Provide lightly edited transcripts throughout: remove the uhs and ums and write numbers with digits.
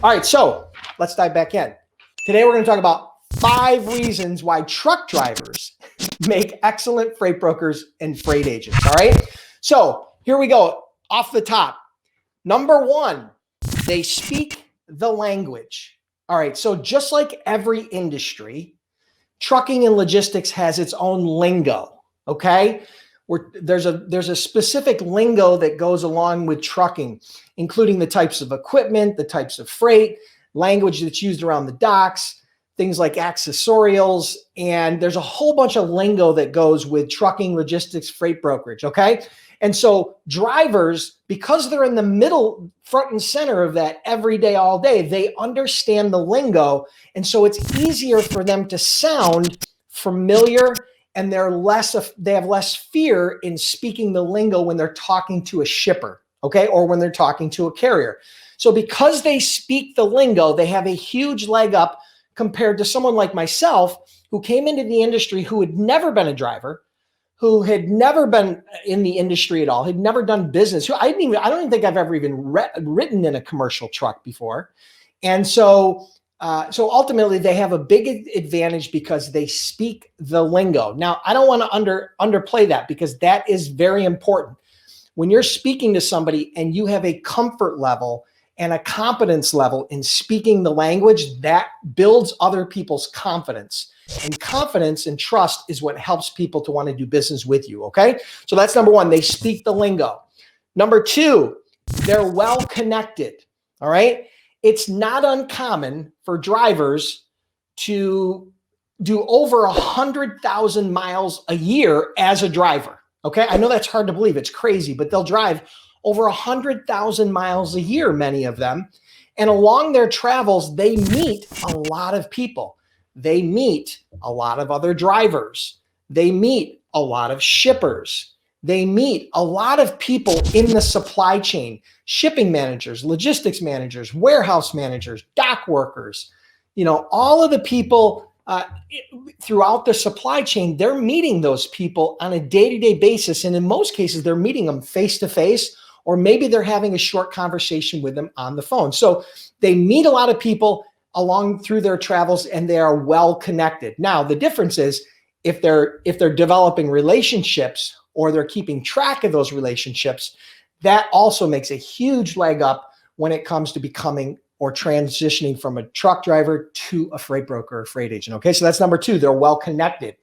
All right, so let's dive back in. Today we're going to talk about 5 reasons why truck drivers make excellent freight brokers and freight agents. All right, so here we go off the top. Number 1, they speak the language. All right, so just like every industry, trucking and logistics has its own lingo. Okay, there's a specific lingo that goes along with trucking, including the types of equipment, the types of freight, language that's used around the docks, things like accessorials, and there's a whole bunch of lingo that goes with trucking, logistics, freight brokerage, okay? And so drivers, because they're in the middle, front and center of that every day, all day, they understand the lingo, and so it's easier for them to sound familiar, and they have less fear in speaking the lingo when they're talking to a shipper, okay, or when they're talking to a carrier. So because they speak the lingo, they have a huge leg up compared to someone like myself who came into the industry who had never been a driver, who had never been in the industry at all, had never done business. I don't even think I've ever even ridden in a commercial truck before. And so ultimately they have a big advantage because they speak the lingo. Now, I don't want to underplay that because that is very important. When you're speaking to somebody and you have a comfort level and a competence level in speaking the language, that builds other people's confidence. And confidence and trust is what helps people to want to do business with you, okay? So that's number 1, they speak the lingo. Number 2, they're well connected, all right? It's not uncommon for drivers to do over 100,000 miles a year as a driver, okay? I know that's hard to believe, it's crazy, but they'll drive over 100,000 miles a year, many of them. And along their travels, they meet a lot of people. They meet a lot of other drivers. They meet a lot of shippers. They meet a lot of people in the supply chain, shipping managers, logistics managers, warehouse managers, dock workers, all of the people throughout the supply chain, they're meeting those people on a day-to-day basis. And in most cases, they're meeting them face-to-face, or maybe they're having a short conversation with them on the phone. So they meet a lot of people along through their travels, and they are well connected. Now, the difference is if they're developing relationships or they're keeping track of those relationships, that also makes a huge leg up when it comes to becoming or transitioning from a truck driver to a freight broker or freight agent. Okay, so that's number 2, they're well connected.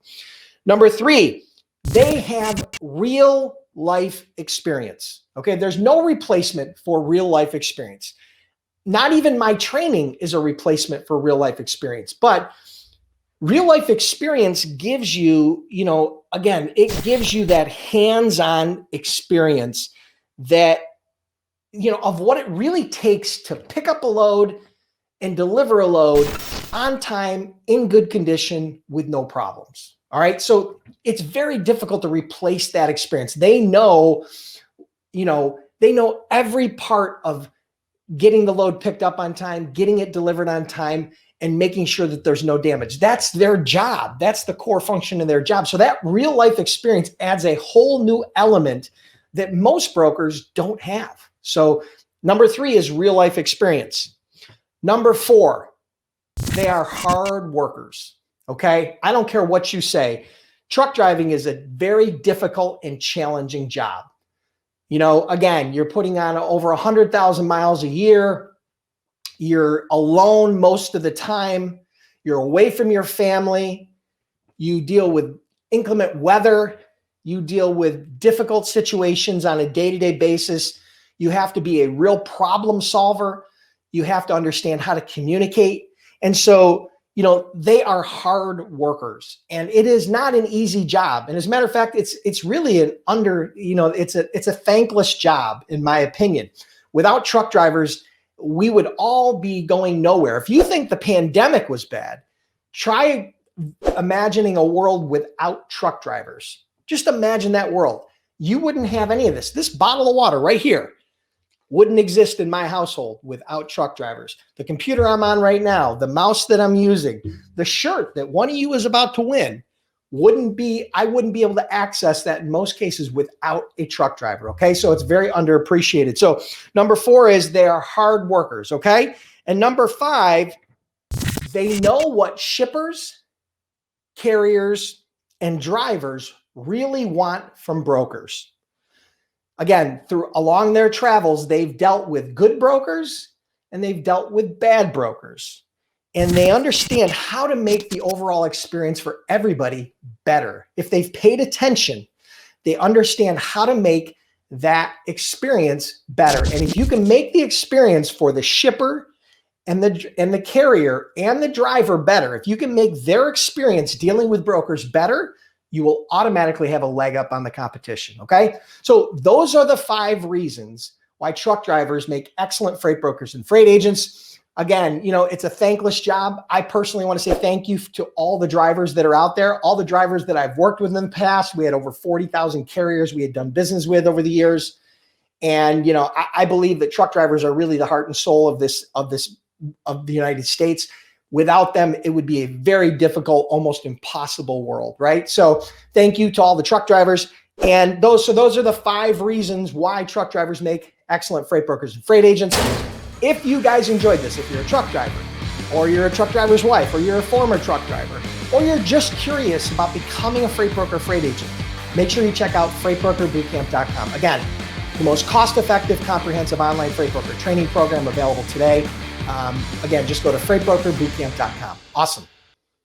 Number 3, they have real life experience. Okay, there's no replacement for real life experience. Not even my training is a replacement for real life experience, but real life experience gives you, again, it gives you that hands-on experience that, of what it really takes to pick up a load and deliver a load on time, in good condition, with no problems. All right. So it's very difficult to replace that experience. They know every part of getting the load picked up on time, getting it delivered on time, and making sure that there's no damage. That's their job. That's the core function of their job. So that real life experience adds a whole new element that most brokers don't have. So number 3 is real life experience. Number 4, they are hard workers. Okay. I don't care what you say. Truck driving is a very difficult and challenging job. Again, you're putting on over 100,000 miles a year. You're alone most of the time. You're away from your family. You deal with inclement weather. You deal with difficult situations on a day-to-day basis. You have to be a real problem solver. You have to understand how to communicate. And so, they are hard workers, and it is not an easy job. And as a matter of fact, it's really it's a thankless job, in my opinion. Without truck drivers, we would all be going nowhere. If you think the pandemic was bad, try imagining a world without truck drivers. Just imagine that world. You wouldn't have any of this. This bottle of water right here wouldn't exist in my household without truck drivers. The computer I'm on right now, the mouse that I'm using, the shirt that one of you is about to win, I wouldn't be able to access that in most cases without a truck driver. Okay. So it's very underappreciated. So number 4 is they are hard workers. Okay. And number 5, they know what shippers, carriers, and drivers really want from brokers. Again, along their travels, they've dealt with good brokers and they've dealt with bad brokers. And they understand how to make the overall experience for everybody better. If they've paid attention, they understand how to make that experience better. And if you can make the experience for the shipper and the carrier and the driver better, if you can make their experience dealing with brokers better, you will automatically have a leg up on the competition, okay? So those are the 5 reasons why truck drivers make excellent freight brokers and freight agents. Again, it's a thankless job. I personally want to say thank you to all the drivers that are out there, all the drivers that I've worked with in the past. We had over 40,000 carriers we had done business with over the years. And, I believe that truck drivers are really the heart and soul of the United States. Without them, it would be a very difficult, almost impossible world, right? So thank you to all the truck drivers. And those are the 5 reasons why truck drivers make excellent freight brokers and freight agents. If you guys enjoyed this, if you're a truck driver, or you're a truck driver's wife, or you're a former truck driver, or you're just curious about becoming a freight broker, freight agent, make sure you check out freightbrokerbootcamp.com. Again, the most cost-effective, comprehensive online freight broker training program available today. Again, just go to freightbrokerbootcamp.com. Awesome.